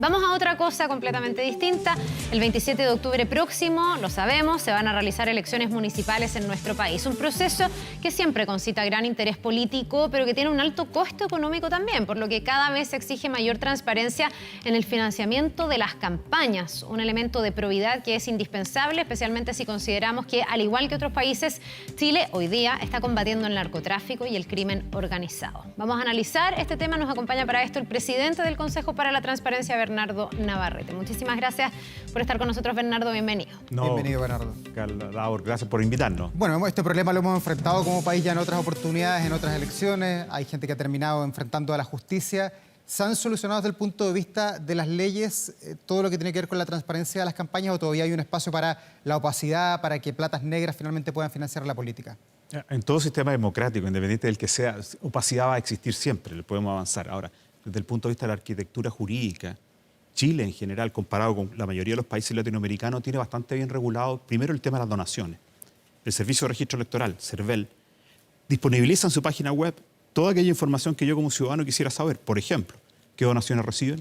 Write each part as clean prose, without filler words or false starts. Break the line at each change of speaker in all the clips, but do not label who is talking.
Vamos a otra cosa completamente distinta. El 27 de octubre próximo, lo sabemos, se van a realizar elecciones municipales en nuestro país. Un proceso que siempre concita gran interés político, pero que tiene un alto costo económico también, por lo que cada vez se exige mayor transparencia en el financiamiento de las campañas. Un elemento de probidad que es indispensable, especialmente si consideramos que, al igual que otros países, Chile hoy día está combatiendo el narcotráfico y el crimen organizado. Vamos a analizar este tema. Nos acompaña para esto el presidente del Consejo para la Transparencia, Bernardo Navarrete. Muchísimas gracias por estar con nosotros, Bernardo. Bienvenido.
Bienvenido, Bernardo.
Gracias por invitarnos.
Bueno, este problema lo hemos enfrentado como país ya en otras oportunidades, en otras elecciones. Hay gente que ha terminado enfrentando a la justicia. ¿Se han solucionado desde el punto de vista de las leyes todo lo que tiene que ver con la transparencia de las campañas o todavía hay un espacio para la opacidad, para que platas negras finalmente puedan financiar la política?
En todo sistema democrático, independiente del que sea, opacidad va a existir siempre, le podemos avanzar. Ahora, desde el punto de vista de la arquitectura jurídica, Chile en general, comparado con la mayoría de los países latinoamericanos, tiene bastante bien regulado, primero, el tema de las donaciones. El Servicio de Registro Electoral, CERVEL, disponibiliza en su página web toda aquella información que yo como ciudadano quisiera saber. Por ejemplo, qué donaciones reciben,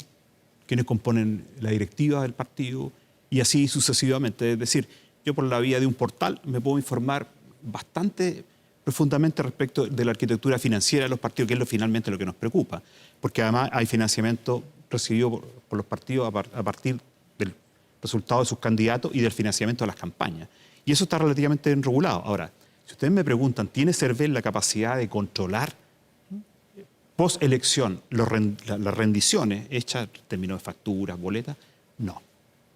quiénes componen la directiva del partido y así sucesivamente. Es decir, yo por la vía de un portal me puedo informar bastante profundamente respecto de la arquitectura financiera de los partidos, que es finalmente lo que nos preocupa, porque además hay financiamiento recibido por los partidos a partir del resultado de sus candidatos y del financiamiento de las campañas. Y eso está relativamente bien regulado. Ahora, si ustedes me preguntan, ¿tiene CERVEL la capacidad de controlar post-elección las rendiciones hechas en términos de facturas, boletas? No.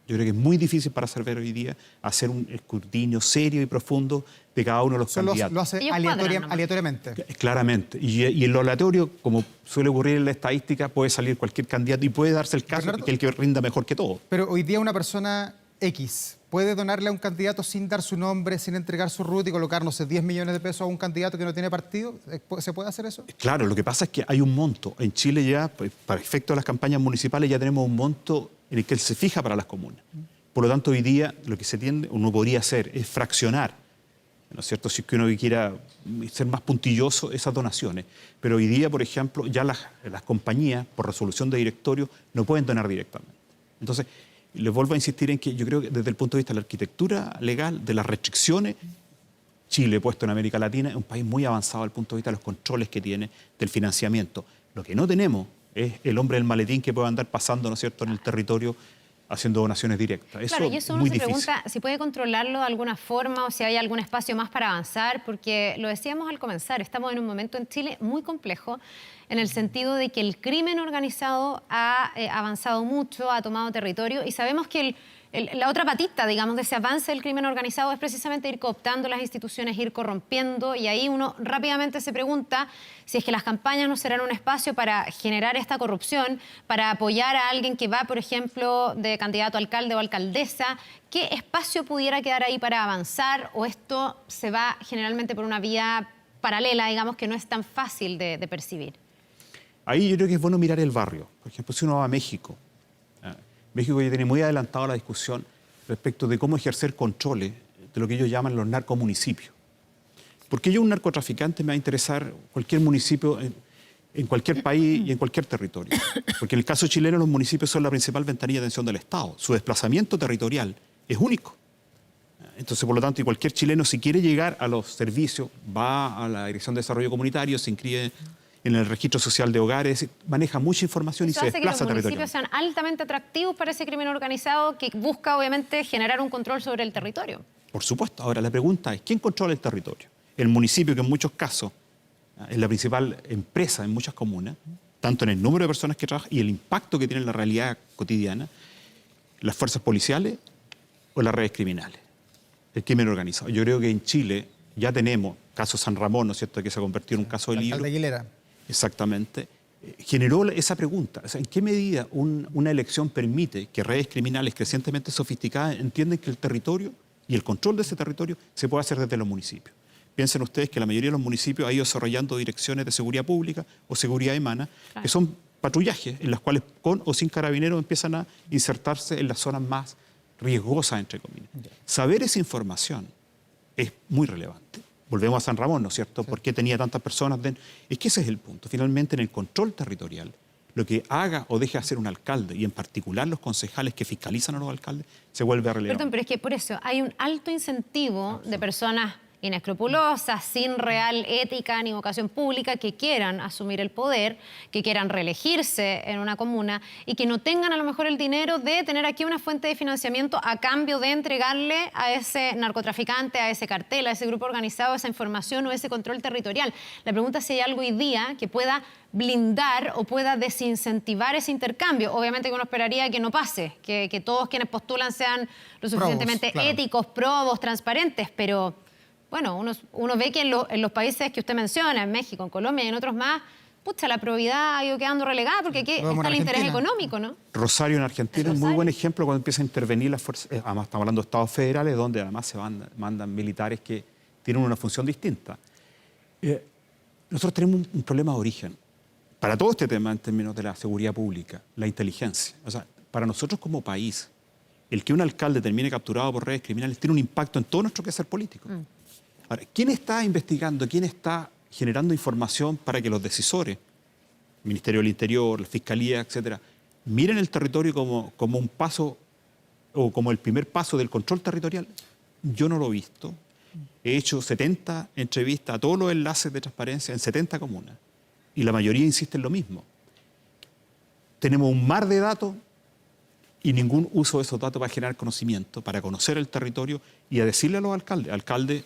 Yo creo que es muy difícil para CERVEL hoy día hacer un escrutinio serio y profundo de cada uno de los candidatos.
Lo hace aleatoriamente.
Claramente. Y en lo aleatorio, como suele ocurrir en la estadística, puede salir cualquier candidato y puede darse el caso que el que rinda mejor que todo.
Pero hoy día una persona X puede donarle a un candidato sin dar su nombre, sin entregar su RUT y colocar, no sé, 10 millones de pesos a un candidato que no tiene partido. ¿Se puede hacer eso? Claro,
lo que pasa es que hay un monto. En Chile ya, para efectos de las campañas municipales, ya tenemos un monto en el que se fija para las comunas. Por lo tanto, hoy día lo que se tiende, uno podría hacer, es fraccionar, ¿no es cierto?, si es que uno quiera ser más puntilloso, esas donaciones. Pero hoy día, por ejemplo, ya las compañías, por resolución de directorio, no pueden donar directamente. Entonces, les vuelvo a insistir en que yo creo que desde el punto de vista de la arquitectura legal, de las restricciones, Chile, puesto en América Latina, es un país muy avanzado desde el punto de vista de los controles que tiene del financiamiento. Lo que no tenemos es el hombre del maletín que puede andar pasando, ¿no es cierto?, en el territorio haciendo donaciones directas.
Claro, y eso uno se pregunta si puede controlarlo de alguna forma o si hay algún espacio más para avanzar, porque lo decíamos al comenzar, estamos en un momento en Chile muy complejo en el sentido de que el crimen organizado ha avanzado mucho, ha tomado territorio y sabemos que la otra patita, digamos, de ese avance del crimen organizado es precisamente ir cooptando las instituciones, ir corrompiendo, y ahí uno rápidamente se pregunta si es que las campañas no serán un espacio para generar esta corrupción, para apoyar a alguien que va, por ejemplo, de candidato a alcalde o alcaldesa. ¿Qué espacio pudiera quedar ahí para avanzar? ¿O esto se va generalmente por una vía paralela, digamos, que no es tan fácil de percibir?
Ahí yo creo que es bueno mirar el barrio. Por ejemplo, si uno va a México, México ya tiene muy adelantado la discusión respecto de cómo ejercer controles de lo que ellos llaman los narcomunicipios. ¿Por qué yo, un narcotraficante, me va a interesar cualquier municipio en cualquier país y en cualquier territorio? Porque en el caso chileno los municipios son la principal ventanilla de atención del Estado. Su desplazamiento territorial es único. Entonces, por lo tanto, y cualquier chileno, si quiere llegar a los servicios, va a la Dirección de Desarrollo Comunitario, se inscribe en el registro social de hogares, maneja mucha información y se desplaza territorialmente.
Que los municipios sean altamente atractivos para ese crimen organizado que busca, obviamente, generar un control sobre el territorio.
Por supuesto. Ahora, la pregunta es, ¿quién controla el territorio? El municipio, que en muchos casos es la principal empresa en muchas comunas, tanto en el número de personas que trabajan y el impacto que tiene en la realidad cotidiana, las fuerzas policiales o las redes criminales, el crimen organizado. Yo creo que en Chile ya tenemos caso San Ramón, ¿no es cierto?, que se ha convertido en un caso de libro.
Alcalde Aguilera.
Exactamente. Generó esa pregunta. O sea, ¿en qué medida una elección permite que redes criminales crecientemente sofisticadas entiendan que el territorio y el control de ese territorio se puede hacer desde los municipios? Piensen ustedes que la mayoría de los municipios ha ido desarrollando direcciones de seguridad pública o seguridad humana, que son patrullajes en las cuales con o sin carabineros empiezan a insertarse en las zonas más riesgosas, entre comillas. Saber esa información es muy relevante. Volvemos a San Ramón, ¿no es cierto? ¿Por qué tenía tantas personas? Es que ese es el punto. Finalmente, en el control territorial, lo que haga o deje de hacer un alcalde, y en particular los concejales que fiscalizan a los alcaldes, se vuelve relevante.
Perdón, pero es que por eso hay un alto incentivo de personas inescrupulosas, sin real ética ni vocación pública, que quieran asumir el poder, que quieran reelegirse en una comuna y que no tengan a lo mejor el dinero de tener aquí una fuente de financiamiento a cambio de entregarle a ese narcotraficante, a ese cartel, a ese grupo organizado esa información o ese control territorial. La pregunta es si hay algo hoy día que pueda blindar o pueda desincentivar ese intercambio. Obviamente que uno esperaría que no pase, que todos quienes postulan sean lo suficientemente
Probos, claro.
éticos, probos, transparentes, pero bueno, uno ve que en los países que usted menciona, en México, en Colombia y en otros más, pucha, la probidad ha ido quedando relegada porque aquí está el interés económico, ¿no?
Rosario en Argentina es un muy buen ejemplo cuando empieza a intervenir las fuerzas, además estamos hablando de estados federales, donde además se mandan militares que tienen una función distinta. Nosotros tenemos un problema de origen para todo este tema en términos de la seguridad pública, la inteligencia. O sea, para nosotros como país, el que un alcalde termine capturado por redes criminales tiene un impacto en todo nuestro quehacer político. Ahora, ¿quién está investigando, quién está generando información para que los decisores, el Ministerio del Interior, la Fiscalía, etcétera, miren el territorio como un paso o como el primer paso del control territorial? Yo no lo he visto. He hecho 70 entrevistas a todos los enlaces de transparencia en 70 comunas y la mayoría insiste en lo mismo. Tenemos un mar de datos y ningún uso de esos datos para generar conocimiento, para conocer el territorio y a decirle a los alcaldes, alcalde,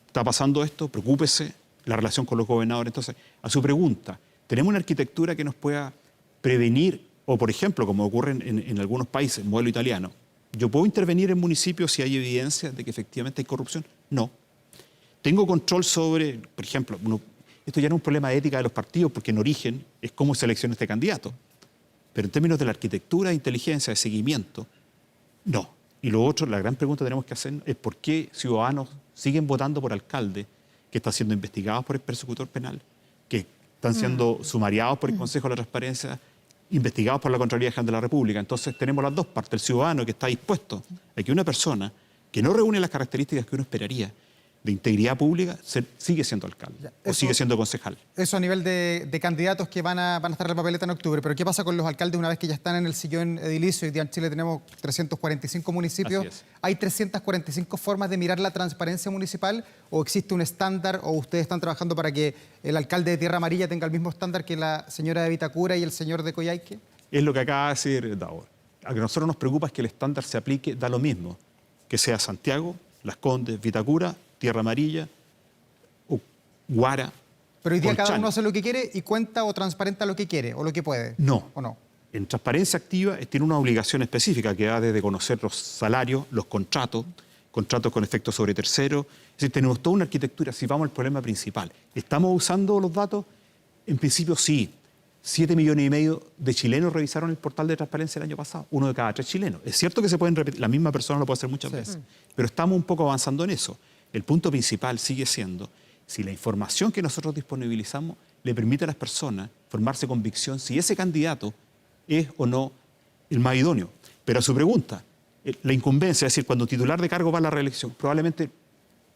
está pasando esto, preocúpese, la relación con los gobernadores. Entonces, a su pregunta, ¿tenemos una arquitectura que nos pueda prevenir, o por ejemplo, como ocurre en algunos países, modelo italiano, yo puedo intervenir en municipios si hay evidencia de que efectivamente hay corrupción? No. ¿Tengo control sobre, por ejemplo, esto ya no es un problema de ética de los partidos, porque en origen es cómo selecciona este candidato, pero en términos de la arquitectura de inteligencia, de seguimiento, no. Y lo otro, la gran pregunta que tenemos que hacer es por qué ciudadanos siguen votando por alcaldes que están siendo investigados por el persecutor penal, que están siendo sumariados por el Consejo de la Transparencia, investigados por la Contraloría General de la República. Entonces tenemos las dos partes, el ciudadano que está dispuesto a que una persona que no reúne las características que uno esperaría de integridad pública sigue siendo alcalde o sigue siendo concejal.
Eso a nivel de candidatos que van a estar en la papeleta en octubre. Pero ¿qué pasa con los alcaldes una vez que ya están en el sillón edilicio? Hoy día en Chile tenemos 345 municipios. ¿Hay 345 formas de mirar la transparencia municipal? ¿O existe un estándar? ¿O ustedes están trabajando para que el alcalde de Tierra Amarilla tenga el mismo estándar que la señora de Vitacura y el señor de Coyhaique?
Es lo que acaba de decir Davor. A que a nosotros nos preocupa es que el estándar se aplique, da lo mismo, que sea Santiago, Las Condes, Vitacura, Tierra Amarilla, o Guara.
Pero hoy día
Colchane.
cada uno hace lo que quiere y cuenta o transparenta lo que quiere o lo que puede.
No.
¿O no?
En transparencia activa tiene una obligación específica que va desde conocer los salarios, los contratos con efectos sobre terceros. Es decir, tenemos toda una arquitectura. Si vamos al problema principal, ¿estamos usando los datos? En principio sí. 7,5 millones de chilenos revisaron el portal de transparencia el año pasado. 1 de cada 3 chilenos. Es cierto que se pueden repetir, la misma persona lo puede hacer muchas veces, pero estamos un poco avanzando en eso. El punto principal sigue siendo si la información que nosotros disponibilizamos le permite a las personas formarse convicción si ese candidato es o no el más idóneo. Pero a su pregunta, la incumbencia, es decir, cuando un titular de cargo va a la reelección, probablemente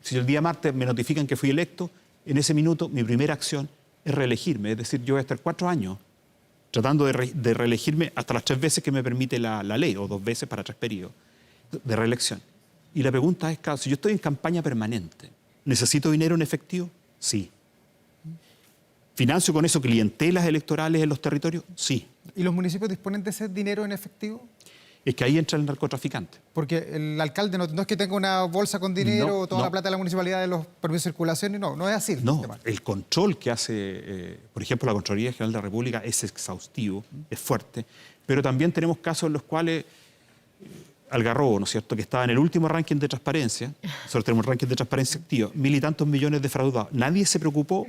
si el día martes me notifican que fui electo, en ese minuto mi primera acción es reelegirme. Es decir, yo voy a estar 4 años tratando de reelegirme hasta las 3 veces que me permite la ley, o 2 veces para 3 periodos de reelección. Y la pregunta es, claro, si yo estoy en campaña permanente, ¿necesito dinero en efectivo? Sí. ¿Financio con eso clientelas electorales en los territorios? Sí.
¿Y los municipios disponen de ese dinero en efectivo?
Es que ahí entra el narcotraficante.
Porque el alcalde no es que tenga una bolsa con dinero o toda la plata de la municipalidad de los permisos de circulación, no es así.
No, el control que hace, por ejemplo, la Contraloría General de la República es exhaustivo, es fuerte, pero también tenemos casos en los cuales Algarrobo, ¿no es cierto?, que estaba en el último ranking de transparencia, nosotros tenemos un ranking de transparencia activa, 1.000 y tantos millones defraudados. Nadie se preocupó,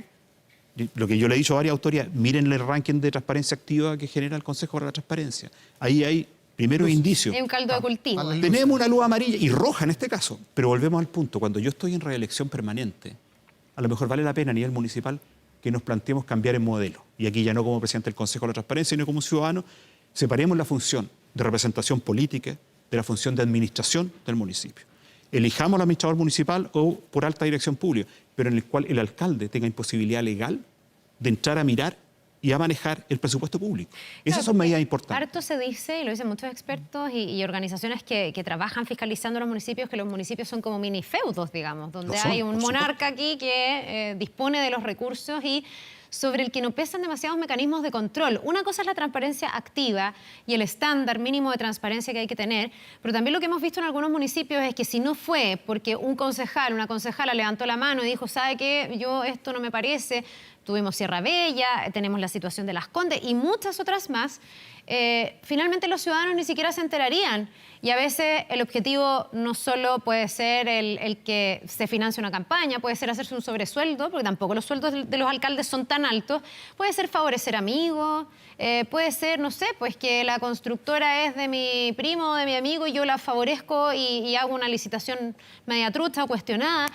lo que yo le he dicho a varias autoridades, miren el ranking de transparencia activa que genera el Consejo de la Transparencia. Ahí hay primeros indicios.
Hay un caldo de cultivo.
Tenemos una luz amarilla y roja en este caso, pero volvemos al punto. Cuando yo estoy en reelección permanente, a lo mejor vale la pena a nivel municipal que nos planteemos cambiar el modelo. Y aquí ya no como presidente del Consejo de la Transparencia, sino como ciudadano, separemos la función de representación política de la función de administración del municipio. Elijamos al administrador municipal o por alta dirección pública, pero en el cual el alcalde tenga imposibilidad legal de entrar a mirar y a manejar el presupuesto público. Esas
Claro,
son medidas
porque
importantes.
Harto se dice, y lo dicen muchos expertos y organizaciones que trabajan fiscalizando los municipios, que los municipios son como mini feudos, digamos, donde
Lo son,
hay un
por
monarca aquí que dispone de los recursos y sobre el que no pesan demasiados mecanismos de control. Una cosa es la transparencia activa y el estándar mínimo de transparencia que hay que tener, pero también lo que hemos visto en algunos municipios es que si no fue porque un concejal, una concejala levantó la mano y dijo, ¿sabe qué? Yo esto no me parece. Tuvimos Sierra Bella, tenemos la situación de Las Condes y muchas otras más. Finalmente los ciudadanos ni siquiera se enterarían. Y a veces el objetivo no solo puede ser el que se financie una campaña, puede ser hacerse un sobresueldo, porque tampoco los sueldos de los alcaldes son tan altos. Puede ser favorecer amigos, puede ser, no sé, pues que la constructora es de mi primo o de mi amigo y yo la favorezco y hago una licitación media trucha o cuestionada.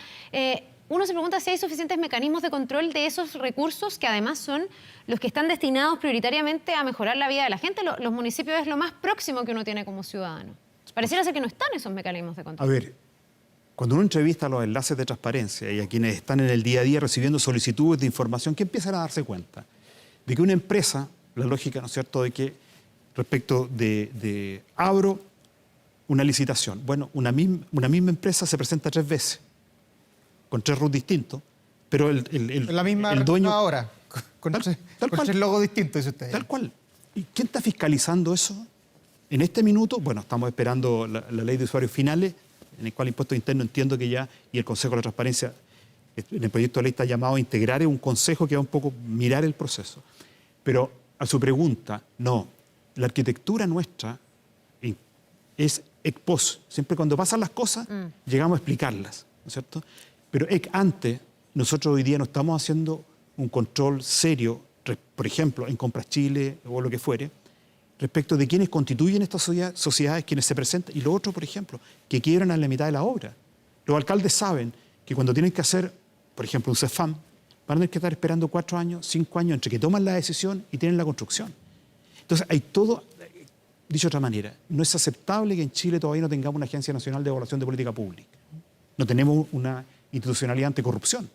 Uno se pregunta si hay suficientes mecanismos de control de esos recursos que además son los que están destinados prioritariamente a mejorar la vida de la gente. Los municipios es lo más próximo que uno tiene como ciudadano. Pareciera ser que no están esos mecanismos de
A
control.
ver, cuando uno entrevista a los enlaces de transparencia y a quienes están en el día a día recibiendo solicitudes de información, ¿qué empiezan a darse cuenta? De que una empresa, la lógica, ¿no es cierto?, de que respecto de abro una licitación. Bueno, una misma empresa se presenta 3 veces, con 3 RUT distintos, pero
La misma
el dueño...
ahora, con
Tal
3
cual.
logos distintos, dice usted.
Tal cual. ¿Y quién está fiscalizando eso? En este minuto, bueno, estamos esperando la ley de usuarios finales, en el cual Impuesto Interno entiendo que ya, y el Consejo de la Transparencia, en el proyecto de ley está llamado a integrar un consejo que va un poco mirar el proceso. Pero a su pregunta, no, la arquitectura nuestra es ex post. Siempre cuando pasan las cosas, llegamos a explicarlas, ¿no es cierto? Pero ex ante, nosotros hoy día no estamos haciendo un control serio, por ejemplo, en Compras Chile o lo que fuere, respecto de quienes constituyen estas sociedades, quienes se presentan, y lo otro, por ejemplo, que quiebran a la mitad de la obra. Los alcaldes saben que cuando tienen que hacer, por ejemplo, un CEFAM, van a tener que estar esperando 4 años, 5 años entre que toman la decisión y tienen la construcción. Entonces, hay todo, dicho de otra manera, no es aceptable que en Chile todavía no tengamos una Agencia Nacional de Evaluación de Política Pública. No tenemos una institucionalidad anticorrupción.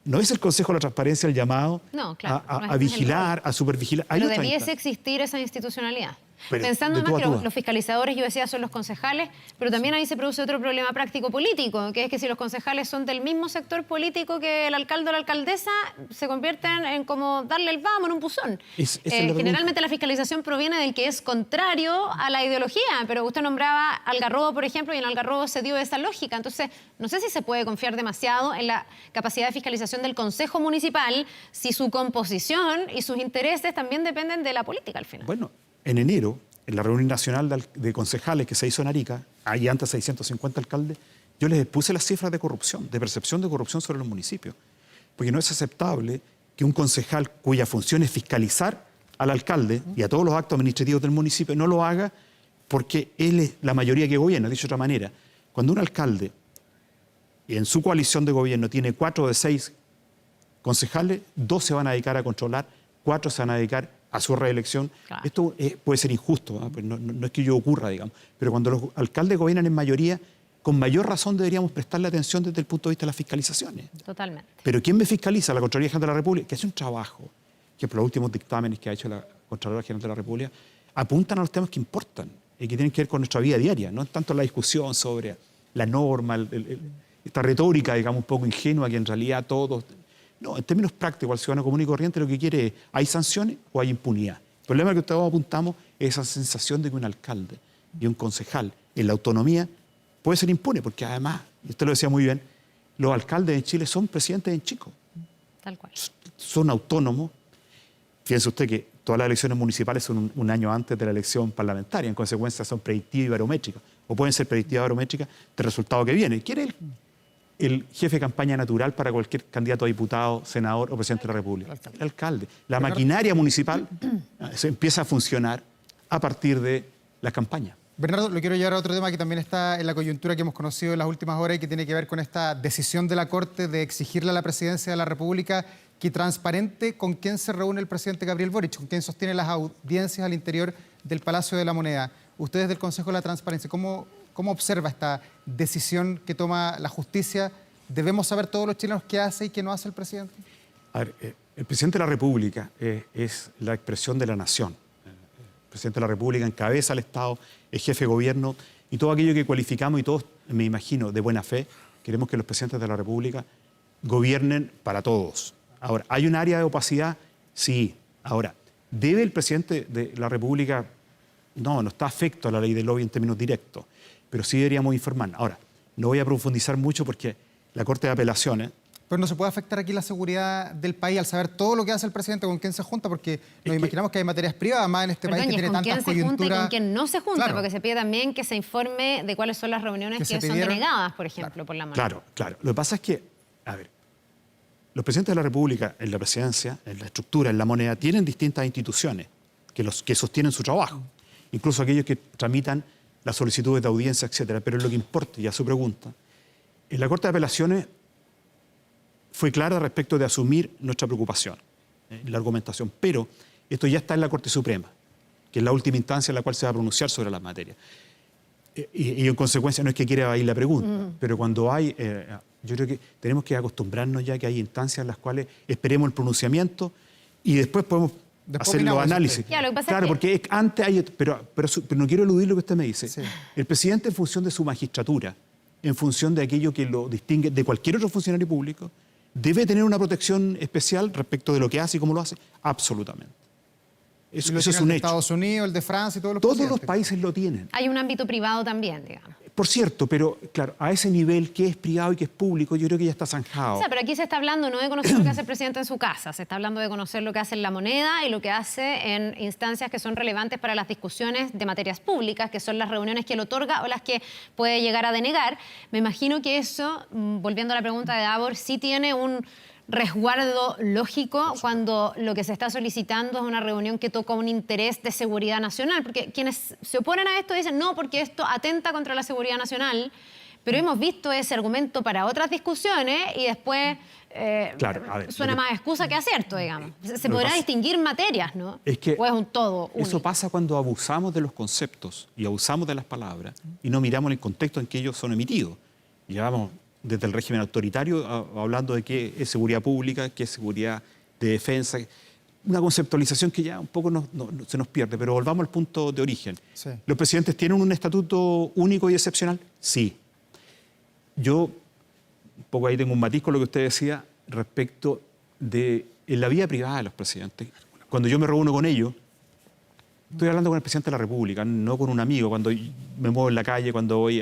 No es el Consejo de la Transparencia el llamado
No, claro,
a vigilar, a supervigilar. Hay
Pero
otra
debiese
instancia.
existir esa institucionalidad.
Pero
Pensando
de tú
más
a
que
tú.
los fiscalizadores, yo decía, son los concejales, pero también ahí se produce otro problema práctico político, que es que si los concejales son del mismo sector político que el alcalde o la alcaldesa, se convierten en como darle el vamos en un buzón.
Esa es la pregunta.
Generalmente la fiscalización proviene del que es contrario a la ideología, pero usted nombraba Algarrobo, por ejemplo, y en Algarrobo se dio esa lógica. Entonces, no sé si se puede confiar demasiado en la capacidad de fiscalización del Consejo Municipal si su composición y sus intereses también dependen de la política al final.
Bueno, en enero, en la reunión nacional de concejales que se hizo en Arica, hay antes 650 alcaldes, yo les puse las cifras de corrupción, de percepción de corrupción sobre los municipios. Porque no es aceptable que un concejal cuya función es fiscalizar al alcalde y a todos los actos administrativos del municipio no lo haga porque él es la mayoría que gobierna. Dicho de otra manera, cuando un alcalde en su coalición de gobierno tiene 4 de 6 concejales, 2 se van a dedicar a controlar, 4 se van a dedicar a su reelección.
Claro.
Esto puede ser injusto, ¿no? Pues no es que ello ocurra, digamos, pero cuando los alcaldes gobiernan en mayoría, con mayor razón deberíamos prestarle atención desde el punto de vista de las fiscalizaciones.
Totalmente.
Pero ¿quién me fiscaliza? La Contraloría General de la República, que hace un trabajo, que por los últimos dictámenes que ha hecho la Contraloría General de la República, apuntan a los temas que importan y que tienen que ver con nuestra vida diaria, no tanto la discusión sobre la norma, esta retórica, digamos, un poco ingenua, que en realidad todos... No, en términos prácticos, al ciudadano común y corriente lo que quiere es, ¿hay sanciones o hay impunidad? El problema que todos apuntamos es esa sensación de que un alcalde y un concejal en la autonomía puede ser impune, porque además, y usted lo decía muy bien, los alcaldes en Chile son presidentes en chico,
Tal cual.
son autónomos. Fíjense usted que todas las elecciones municipales son un año antes de la elección parlamentaria, en consecuencia son predictivas y barométricas, o pueden ser predictivas y barométricas del resultado que viene. ¿Quién es el jefe de campaña natural para cualquier candidato a diputado, senador o presidente de la República? El alcalde. La maquinaria municipal se empieza a funcionar a partir de las campañas.
Bernardo, lo quiero llevar a otro tema que también está en la coyuntura que hemos conocido en las últimas horas y que tiene que ver con esta decisión de la Corte de exigirle a la Presidencia de la República que transparente con quién se reúne el presidente Gabriel Boric, con quién sostiene las audiencias al interior del Palacio de la Moneda. Ustedes del Consejo de la Transparencia, ¿cómo observa esta decisión que toma la justicia? ¿Debemos saber todos los chilenos qué hace y qué no hace el presidente?
A ver, El presidente de la República es la expresión de la nación. El presidente de la República encabeza el Estado, es jefe de gobierno y todo aquello que cualificamos y todos, me imagino, de buena fe, queremos que los presidentes de la República gobiernen para todos. Ahora, ¿hay un área de opacidad? Sí. Ahora, ¿debe el presidente de la República? No está afecto a la ley del lobby en términos directos, pero sí deberíamos informar. Ahora, no voy a profundizar mucho porque la Corte de Apelaciones...
Pero no se puede afectar aquí la seguridad del país al saber todo lo que hace el presidente, con quién se junta, porque nos imaginamos que hay materias privadas más en este país que tiene tantas coyunturas.
¿Con quién se junta y con quién no se junta?
Claro.
Porque se pide también que se informe de cuáles son las reuniones que son denegadas, por ejemplo, por la moneda.
Claro. Lo que pasa es que, a ver, los presidentes de la República, en la presidencia, en la estructura, en la moneda, tienen distintas instituciones que sostienen su trabajo. Incluso aquellos que tramitan las solicitudes de audiencia, etcétera. Pero lo que importa, y a su pregunta, en la Corte de Apelaciones fue clara respecto de asumir nuestra preocupación, la argumentación. Pero esto ya está en la Corte Suprema, que es la última instancia en la cual se va a pronunciar sobre la materia. Y en consecuencia no es que quiera evadir la pregunta, pero cuando hay... yo creo que tenemos que acostumbrarnos ya que hay instancias en las cuales esperemos el pronunciamiento y después podemos hacer los análisis.
Ya, lo que pasa
claro,
es que...
porque antes hay... Pero no quiero eludir lo que usted me dice.
Sí.
El presidente, en función de su magistratura, en función de aquello que lo distingue de cualquier otro funcionario público, ¿debe tener una protección especial respecto de lo que hace y cómo lo hace? Absolutamente. Eso es un hecho.
Estados Unidos, el de Francia y todos los
Todos los países lo tienen.
Hay un ámbito privado también, digamos.
Por cierto, pero claro, a ese nivel que es privado y que es público, yo creo que ya está zanjado.
O sea, pero aquí se está hablando no de conocer lo que hace el presidente en su casa, se está hablando de conocer lo que hace en la moneda y lo que hace en instancias que son relevantes para las discusiones de materias públicas, que son las reuniones que él otorga o las que puede llegar a denegar. Me imagino que eso, volviendo a la pregunta de Davor, sí tiene un resguardo lógico cuando lo que se está solicitando es una reunión que toca un interés de seguridad nacional, porque quienes se oponen a esto dicen no, porque esto atenta contra la seguridad nacional, pero hemos visto ese argumento para otras discusiones y después suena más excusa que acierto, digamos. Se podrá distinguir materias, ¿no?
Es que
o es un todo único.
Eso pasa cuando abusamos de los conceptos y abusamos de las palabras y no miramos el contexto en que ellos son emitidos. Llevamos desde el régimen autoritario, hablando de qué es seguridad pública, qué es seguridad de defensa, una conceptualización que ya un poco se nos pierde, pero volvamos al punto de origen.
Sí.
¿Los presidentes tienen un estatuto único y excepcional? Sí. Yo, un poco ahí tengo un matiz con lo que usted decía respecto de en la vida privada de los presidentes. Cuando yo me reúno con ellos, estoy hablando con el presidente de la República, no con un amigo, cuando me muevo en la calle, cuando voy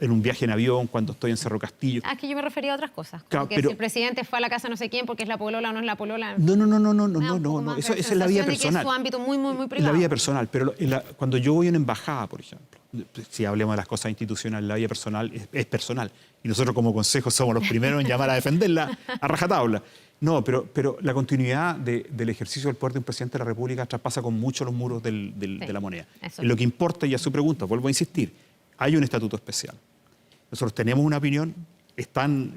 en un viaje en avión, cuando estoy en Cerro Castillo.
Es que yo me refería a otras cosas. Como
Claro,
que
pero
si el presidente fue a la casa de no sé quién porque es la polola o no es la polola.
No. Eso es la vida personal.
Es su ámbito muy privado.
Es la vida personal. Pero cuando yo voy a una embajada, por ejemplo, si hablemos de las cosas institucionales, la vida personal es personal. Y nosotros como consejo somos los primeros en llamar a defenderla a rajatabla. No, pero la continuidad del ejercicio del poder de un presidente de la República traspasa con mucho los muros de la moneda.
Eso.
Lo que importa, y a su pregunta, vuelvo a insistir, hay un estatuto especial. Nosotros tenemos una opinión,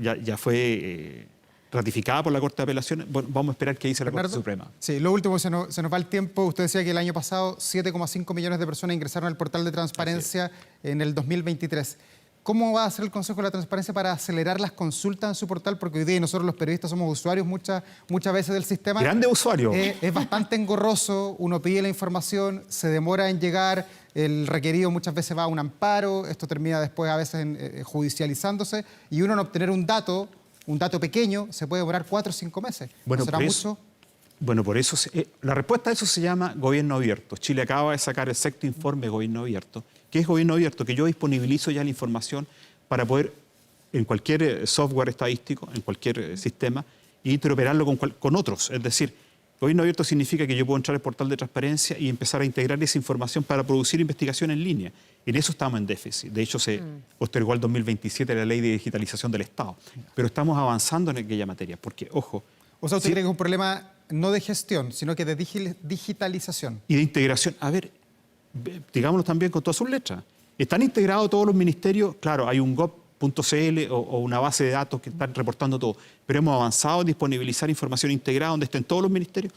ya fue ratificada por la Corte de Apelaciones. Bueno, vamos a esperar qué dice la Corte Suprema.
Sí, lo último, se nos va el tiempo. Usted decía que el año pasado 7,5 millones de personas ingresaron al portal de transparencia en el 2023. ¿Cómo va a hacer el Consejo de la Transparencia para acelerar las consultas en su portal? Porque hoy día nosotros los periodistas somos usuarios muchas veces del sistema.
Grande usuario.
Es bastante engorroso, uno pide la información, se demora en llegar, el requerido muchas veces va a un amparo, esto termina después a veces judicializándose y uno en obtener un dato pequeño se puede demorar 4 o 5 meses.
Bueno,
¿No será mucho?
Bueno, por eso la respuesta a eso se llama gobierno abierto. Chile acaba de sacar el 6º informe de gobierno abierto. ¿Qué es gobierno abierto? Que yo disponibilizo ya la información para poder, en cualquier software estadístico, en cualquier sistema, interoperarlo con otros. Es decir, gobierno abierto significa que yo puedo entrar al portal de transparencia y empezar a integrar esa información para producir investigación en línea. En eso estamos en déficit. De hecho, se postergó al 2027 la ley de digitalización del Estado. Pero estamos avanzando en aquella materia, porque, ojo...
O sea, ¿usted cree que es un problema no de gestión, sino que de digitalización?
Y de integración. A ver, digámoslo también con todas sus letras. Están integrados todos los ministerios, claro, hay un gov.cl o una base de datos que están reportando todo, pero hemos avanzado en disponibilizar información integrada donde estén todos los ministerios.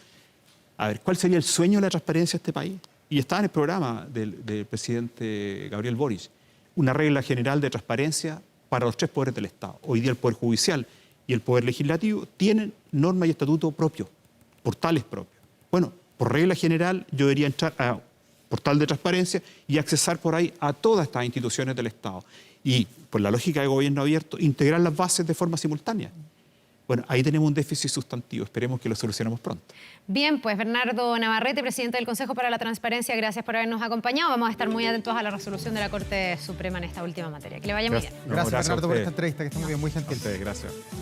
A ver, ¿cuál sería el sueño de la transparencia de este país? Y está en el programa del presidente Gabriel Boric, una regla general de transparencia para los 3 poderes del Estado. Hoy día el Poder Judicial y el Poder Legislativo tienen norma y estatuto propio, portales propios. Bueno, por regla general yo debería entrar a portal de transparencia y accesar por ahí a todas estas instituciones del Estado. Y por la lógica de gobierno abierto, integrar las bases de forma simultánea. Bueno, ahí tenemos un déficit sustantivo, esperemos que lo solucionemos pronto.
Bien, pues Bernardo Navarrete, presidente del Consejo para la Transparencia, gracias por habernos acompañado. Vamos a estar muy atentos a la resolución de la Corte Suprema en esta última materia. Que le vaya muy bien.
Gracias,
No, gracias
Bernardo,
a
por
ustedes.
esta entrevista, que está muy bien, muy gentil.
A ustedes, gracias.